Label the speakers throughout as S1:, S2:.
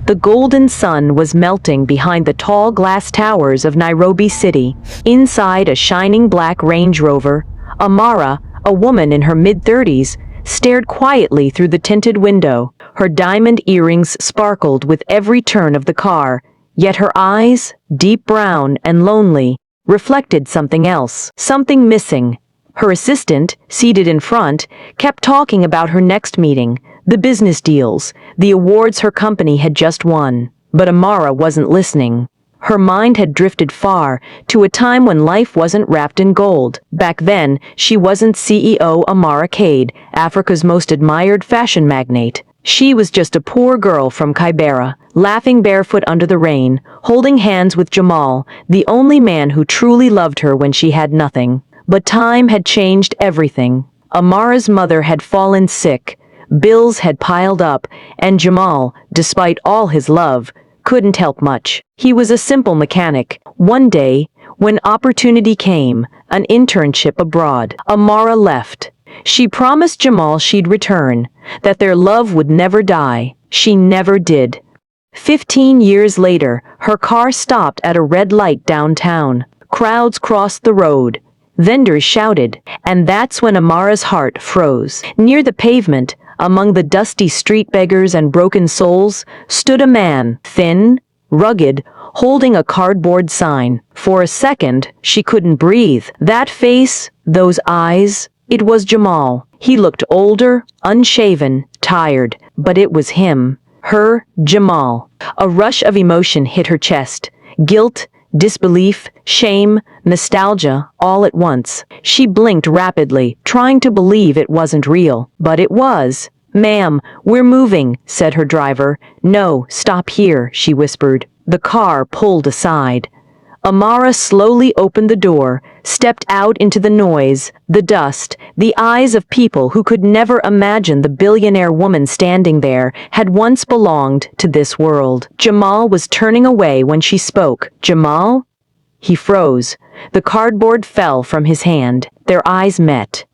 S1: The golden sun was melting behind the tall glass towers of Nairobi City. Inside a shining black Range Rover, Amara, a woman in her mid-30s, stared quietly through the tinted window. Her diamond earrings sparkled with every turn of the car, yet her eyes, deep brown and lonely, reflected something else, something missing. Her assistant, seated in front, kept talking about her next meeting, the business deals, the awards her company had just won. But Amara wasn't listening. Her mind had drifted far, to a time when life wasn't wrapped in gold. Back then, she wasn't CEO Amara Cade, Africa's most admired fashion magnate. She was just a poor girl from Kibera, laughing barefoot under the rain, holding hands with Jamal, the only man who truly loved her when she had nothing. But time had changed everything. Amara's mother had fallen sick, bills had piled up, and Jamal, despite all his love, couldn't help much. He was a simple mechanic. One day, when opportunity came, an internship abroad, Amara left. She promised Jamal she'd return, that their love would never die. She never did. 15 years later, her car stopped at a red light downtown. Crowds crossed the road. Vendors shouted, and that's when Amara's heart froze. Near the pavement, among the dusty street beggars and broken souls, stood a man, thin, rugged, holding a cardboard sign. For a second, she couldn't breathe. That face, those eyes, it was Jamal. He looked older, unshaven, tired, but it was him. Her, Jamal. A rush of emotion hit her chest. Guilt, disbelief, shame, nostalgia, all at once. She blinked rapidly, trying to believe it wasn't real. But it was. "Ma'am, we're moving," said her driver. "No, stop here," she whispered. The car pulled aside. Amara slowly opened the door, stepped out into the noise, the dust, the eyes of people who could never imagine the billionaire woman standing there had once belonged to this world. Jamal was turning away when she spoke. "Jamal?" He froze. The cardboard fell from his hand. Their eyes met.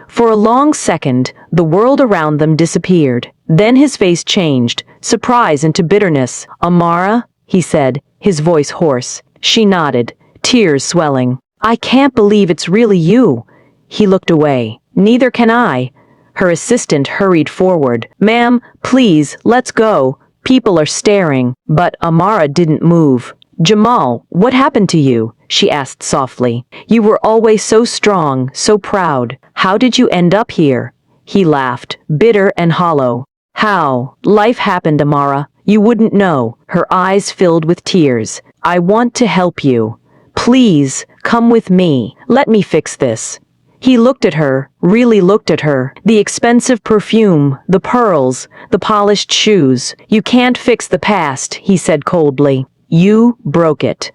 S1: For a long second, the world around them disappeared. Then his face changed, surprise into bitterness. "Amara?" he said, his voice hoarse. She nodded, tears swelling. "I can't believe it's really you." He looked away. "Neither can I." Her assistant hurried forward. "Ma'am, please, let's go. People are staring." But Amara didn't move. "Jamal, what happened to you?" she asked softly. "You were always so strong, so proud. How did you end up here?" He laughed, bitter and hollow. "How? Life happened, Amara. You wouldn't know." Her eyes filled with tears. "I want to help you. Please, come with me. Let me fix this." He looked at her, really looked at her. The expensive perfume, the pearls, the polished shoes. "You can't fix the past," he said coldly. "You broke it."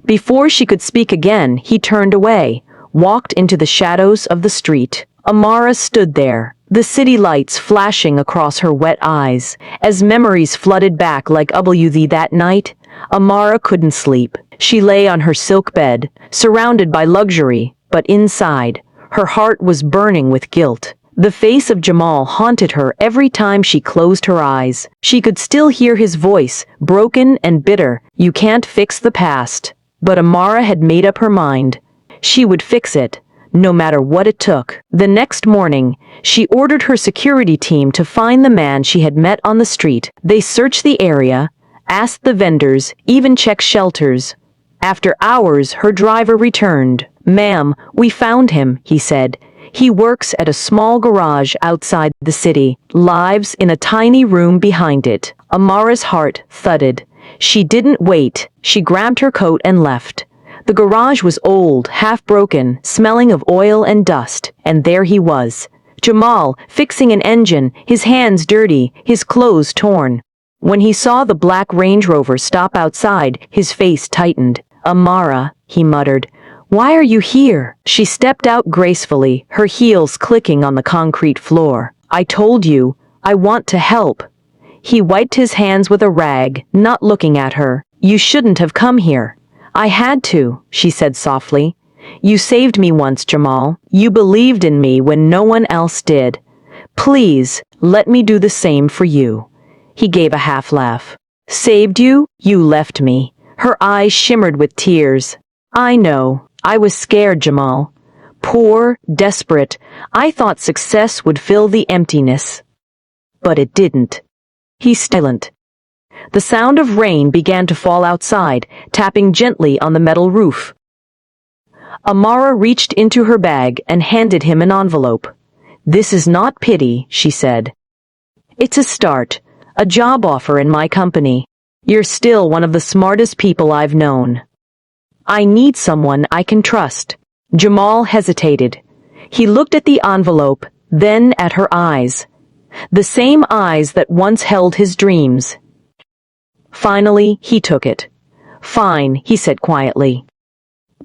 S1: Before she could speak again, he turned away, walked into the shadows of the street. Amara stood there, the city lights flashing across her wet eyes. As memories flooded back like that night, Amara couldn't sleep. She lay on her silk bed, surrounded by luxury, but inside, her heart was burning with guilt. The face of Jamal haunted her every time she closed her eyes. She could still hear his voice, broken and bitter. "You can't fix the past." But Amara had made up her mind. She would fix it, no matter what it took. The next morning, she ordered her security team to find the man she had met on the street. They searched the area, asked the vendors, even checked shelters. After hours, her driver returned. "Ma'am, we found him," he said. "He works at a small garage outside the city. Lives in a tiny room behind it." Amara's heart thudded. She didn't wait. She grabbed her coat and left. The garage was old, half-broken, smelling of oil and dust, and there he was. Jamal, fixing an engine, his hands dirty, his clothes torn. When he saw the black Range Rover stop outside, his face tightened. "Amara," he muttered, "why are you here?" She stepped out gracefully, her heels clicking on the concrete floor. "I told you, I want to help." He wiped his hands with a rag, not looking at her. "You shouldn't have come here." "I had to," she said softly. "You saved me once, Jamal. You believed in me when no one else did. Please, let me do the same for you." He gave a half laugh. Saved you? You left me. Her eyes shimmered with tears. I know. I was scared, Jamal. Poor, desperate. I thought success would fill the emptiness. But it didn't. He's silent. The sound of rain began to fall outside, tapping gently on the metal roof. Amara reached into her bag and handed him an envelope. This is not pity, she said. It's a start, a job offer in my company. You're still one of the smartest people I've known. I need someone I can trust. Jamal hesitated. He looked at the envelope, then at her eyes. The same eyes that once held his dreams. Finally, he took it. Fine, he said quietly.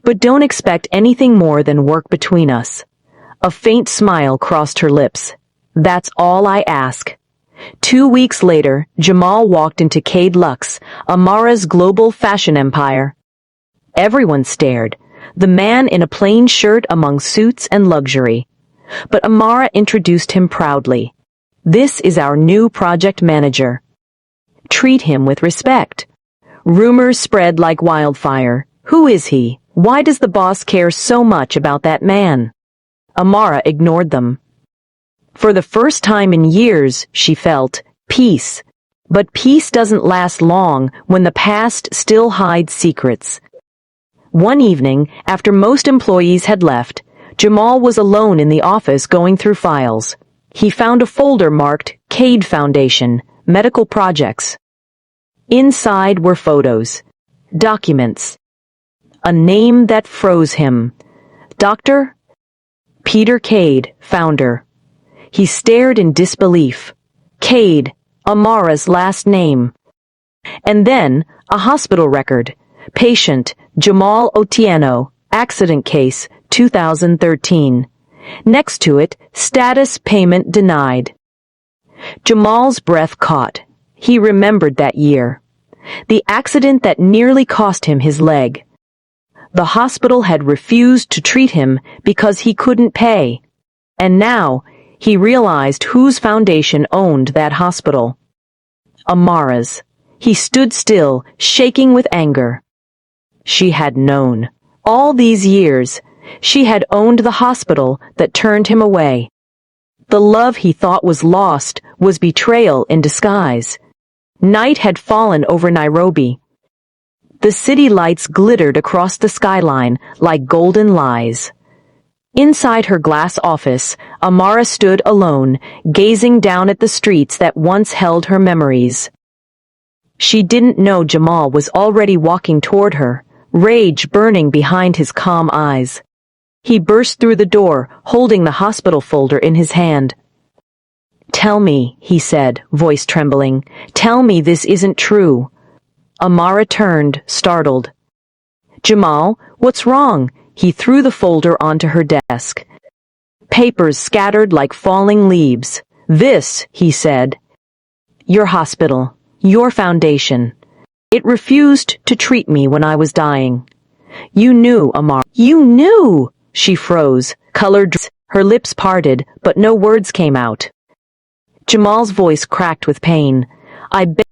S1: But don't expect anything more than work between us. A faint smile crossed her lips. That's all I ask. 2 weeks later, Jamal walked into Cade Luxe, Amara's global fashion empire. Everyone stared, the man in a plain shirt among suits and luxury. But Amara introduced him proudly. This is our new project manager. Treat him with respect. Rumors spread like wildfire. Who is he? Why does the boss care so much about that man? Amara ignored them. For the first time in years, she felt peace. But peace doesn't last long when the past still hides secrets. One evening, after most employees had left, Jamal was alone in the office going through files. He found a folder marked Cade Foundation, Medical Projects. Inside were photos, documents, a name that froze him. Dr. Peter Cade, founder. He stared in disbelief. Cade, Amara's last name. And then, a hospital record. Patient, Jamal Otieno, accident case, 2013. Next to it, status payment denied. Jamal's breath caught. He remembered that year. The accident that nearly cost him his leg. The hospital had refused to treat him because he couldn't pay. And now, he realized whose foundation owned that hospital. Amara's. He stood still, shaking with anger. She had known. All these years, she had owned the hospital that turned him away. The love he thought was lost was betrayal in disguise. Night had fallen over Nairobi. The city lights glittered across the skyline like golden lies. Inside her glass office, Amara stood alone, gazing down at the streets that once held her memories. She didn't know Jamal was already walking toward her, rage burning behind his calm eyes. He burst through the door, holding the hospital folder in his hand. Tell me, he said, voice trembling. Tell me this isn't true. Amara turned, startled. Jamal, what's wrong? He threw the folder onto her desk. Papers scattered like falling leaves. This, he said. Your hospital. Your foundation. It refused to treat me when I was dying. You knew, Amara. You knew! She froze, colored, her lips parted, but no words came out. Jamal's voice cracked with pain. I bet.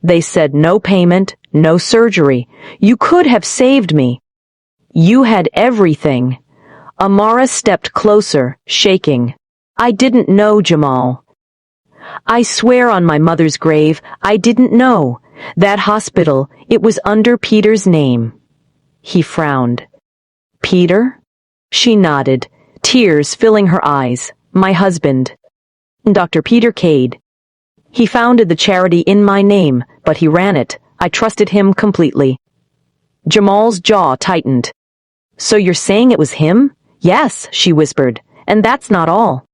S1: They said no payment, no surgery. You could have saved me. You had everything. Amara stepped closer, shaking. I didn't know, Jamal. I swear on my mother's grave, I didn't know. That hospital, it was under Peter's name. He frowned. Peter? She nodded, tears filling her eyes. My husband. Dr. Peter Cade. He founded the charity in my name, but he ran it. I trusted him completely. Jamal's jaw tightened. So you're saying it was him? Yes, she whispered. And that's not all.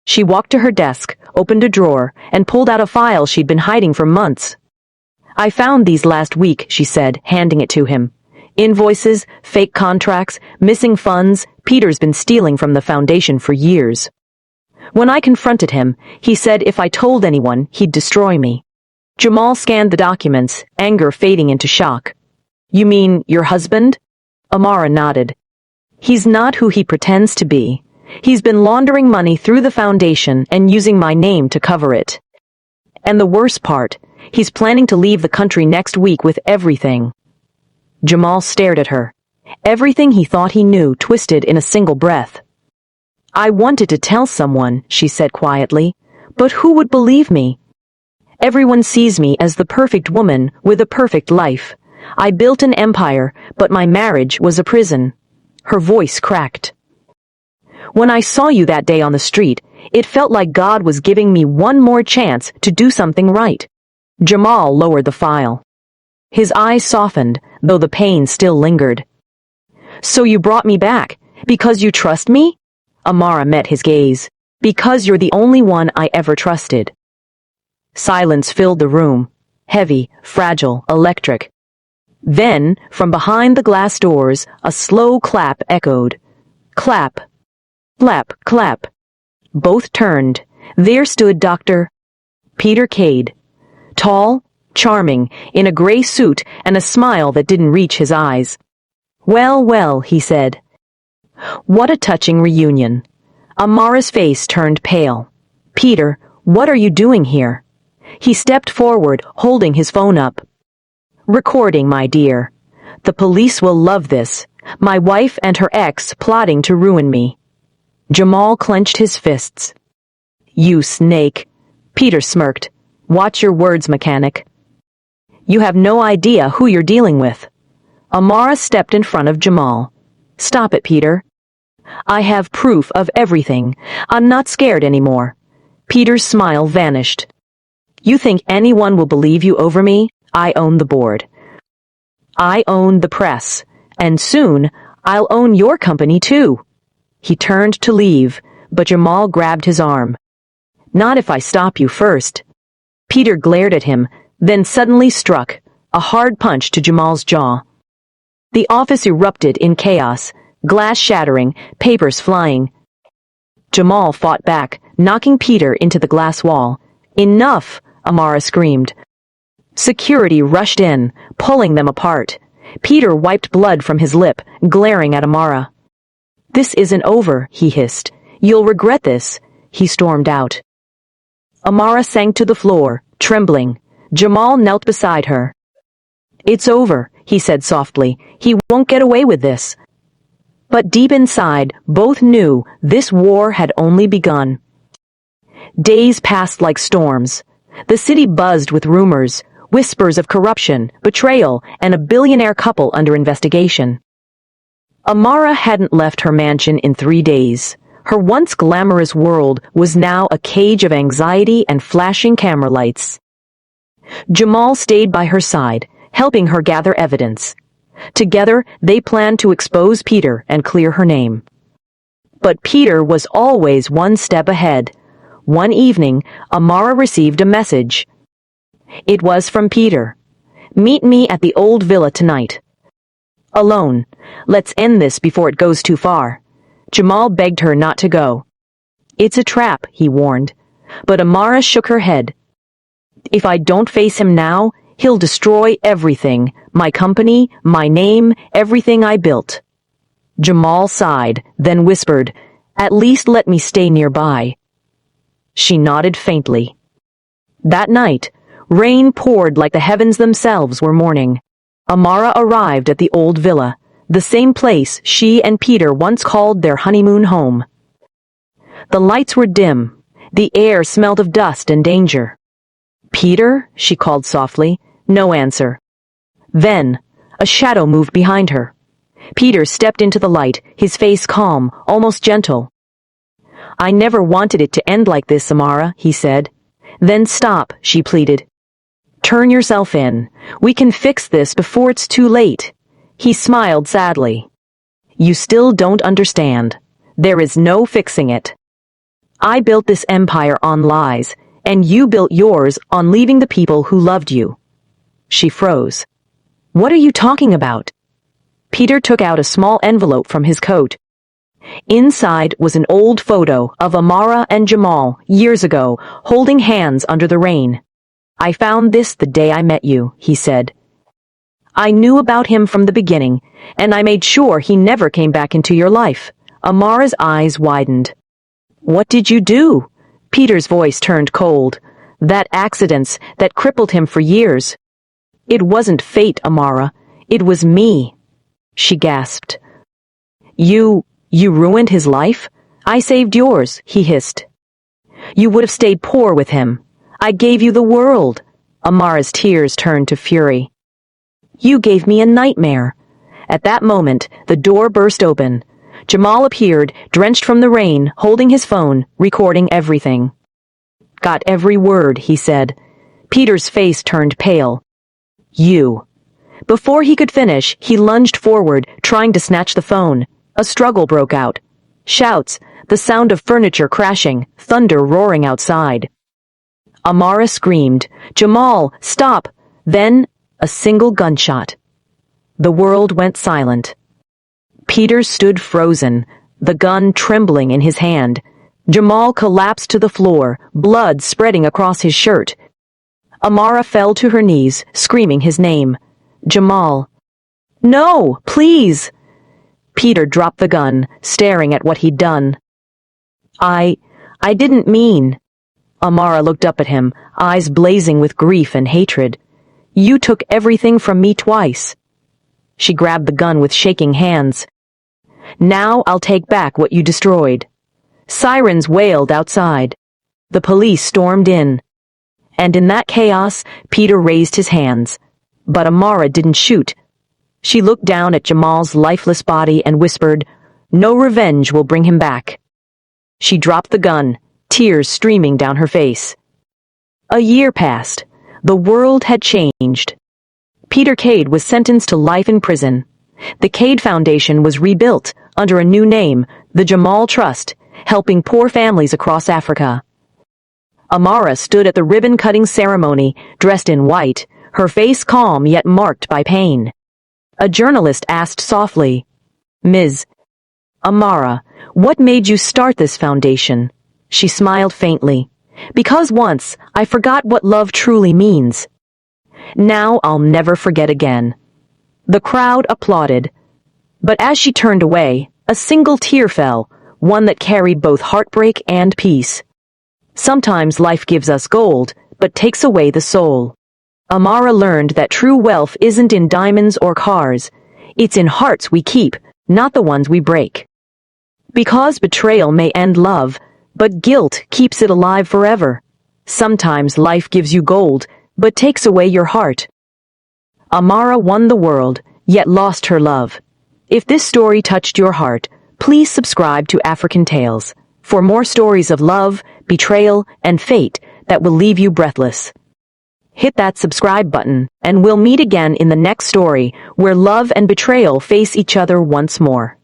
S1: She walked to her desk, opened a drawer, and pulled out a file she'd been hiding for months. I found these last week, she said, handing it to him. Invoices, fake contracts, missing funds. Peter's been stealing from the foundation for years. When I confronted him, he said if I told anyone, he'd destroy me. Jamal scanned the documents, anger fading into shock. You mean your husband? Amara nodded. He's not who he pretends to be. He's been laundering money through the foundation and using my name to cover it. And the worst part, He's planning to leave the country next week with everything. Jamal stared at her. Everything he thought he knew twisted in a single breath. I wanted to tell someone, she said quietly, but who would believe me? Everyone sees me as the perfect woman with a perfect life. I built an empire, but my marriage was a prison. Her voice cracked. When I saw you that day on the street, it felt like God was giving me one more chance to do something right. Jamal lowered the file. His eyes softened, though the pain still lingered. So you brought me back, because you trust me? Amara met his gaze. Because you're the only one I ever trusted. Silence filled the room. Heavy, fragile, electric. Then, from behind the glass doors, a slow clap echoed. Clap. Clap, clap. Both turned. There stood Dr. Peter Cade. Tall, charming, in a gray suit and a smile that didn't reach his eyes. Well, well, he said. What a touching reunion. Amara's face turned pale. Peter, what are you doing here? He stepped forward, holding his phone up. Recording, my dear. The police will love this. My wife and her ex plotting to ruin me. Jamal clenched his fists. You snake. Peter smirked. Watch your words, mechanic. You have no idea who you're dealing with. Amara stepped in front of Jamal. Stop it, Peter. I have proof of everything. I'm not scared anymore. Peter's smile vanished. You think anyone will believe you over me? I own the board. I own the press. And soon, I'll own your company too. He turned to leave, but Jamal grabbed his arm. Not if I stop you first. Peter glared at him, then suddenly struck, a hard punch to Jamal's jaw. The office erupted in chaos, glass shattering, papers flying. Jamal fought back, knocking Peter into the glass wall. Enough, Amara screamed. Security rushed in, pulling them apart. Peter wiped blood from his lip, glaring at Amara. This isn't over, he hissed. You'll regret this. He stormed out. Amara sank to the floor, trembling. Jamal knelt beside her. It's over, he said softly. He won't get away with this. But deep inside, both knew this war had only begun. Days passed like storms. The city buzzed with rumors, whispers of corruption, betrayal, and a billionaire couple under investigation. Amara hadn't left her mansion in 3 days. Her once glamorous world was now a cage of anxiety and flashing camera lights. Jamal stayed by her side, helping her gather evidence. Together, they planned to expose Peter and clear her name. But Peter was always one step ahead. One evening, Amara received a message. It was from Peter. Meet me at the old villa tonight. Alone. Let's end this before it goes too far. Jamal begged her not to go. It's a trap, he warned. But Amara shook her head. If I don't face him now, he'll destroy everything. My company, my name, everything I built. Jamal sighed, then whispered, At least let me stay nearby. She nodded faintly. That night, rain poured like the heavens themselves were mourning. Amara arrived at the old villa, the same place she and Peter once called their honeymoon home. The lights were dim. The air smelled of dust and danger. Peter, she called softly. No answer. Then, a shadow moved behind her. Peter stepped into the light, his face calm, almost gentle. I never wanted it to end like this, Amara, he said. Then stop, she pleaded. Turn yourself in. We can fix this before it's too late. He smiled sadly. You still don't understand. There is no fixing it. I built this empire on lies, and you built yours on leaving the people who loved you. She froze. What are you talking about? Peter took out a small envelope from his coat. Inside was an old photo of Amara and Jamal years ago, holding hands under the rain. I found this the day I met you, he said. I knew about him from the beginning, and I made sure he never came back into your life. Amara's eyes widened. What did you do? Peter's voice turned cold. That accidents that crippled him for years. It wasn't fate, Amara. It was me, she gasped. You ruined his life? I saved yours, he hissed. You would have stayed poor with him. I gave you the world. Amara's tears turned to fury. You gave me a nightmare. At that moment, the door burst open. Jamal appeared, drenched from the rain, holding his phone, recording everything. Got every word, he said. Peter's face turned pale. You. Before he could finish, he lunged forward, trying to snatch the phone. A struggle broke out. Shouts, the sound of furniture crashing, thunder roaring outside. Amara screamed, Jamal, stop! Then, a single gunshot. The world went silent. Peter stood frozen, the gun trembling in his hand. Jamal collapsed to the floor, blood spreading across his shirt. Amara fell to her knees, screaming his name. Jamal. No, please! Peter dropped the gun, staring at what he'd done. I didn't mean. Amara looked up at him, eyes blazing with grief and hatred. You took everything from me twice. She grabbed the gun with shaking hands. Now I'll take back what you destroyed. Sirens wailed outside. The police stormed in. And in that chaos, Peter raised his hands. But Amara didn't shoot. She looked down at Jamal's lifeless body and whispered, No revenge will bring him back. She dropped the gun, tears streaming down her face. A year passed. The world had changed. Peter Cade was sentenced to life in prison. The Cade Foundation was rebuilt under a new name, the Jamal Trust, helping poor families across Africa. Amara stood at the ribbon-cutting ceremony, dressed in white, her face calm yet marked by pain. A journalist asked softly, Ms. Amara, what made you start this foundation? She smiled faintly. Because once, I forgot what love truly means. Now I'll never forget again. The crowd applauded. But as she turned away, a single tear fell, one that carried both heartbreak and peace. Sometimes life gives us gold, but takes away the soul. Amara learned that true wealth isn't in diamonds or cars. It's in hearts we keep, not the ones we break. Because betrayal may end love, but guilt keeps it alive forever. Sometimes life gives you gold, but takes away your heart. Amara won the world, yet lost her love. If this story touched your heart, please subscribe to African Tales for more stories of love, betrayal, and fate that will leave you breathless. Hit that subscribe button, and we'll meet again in the next story where love and betrayal face each other once more.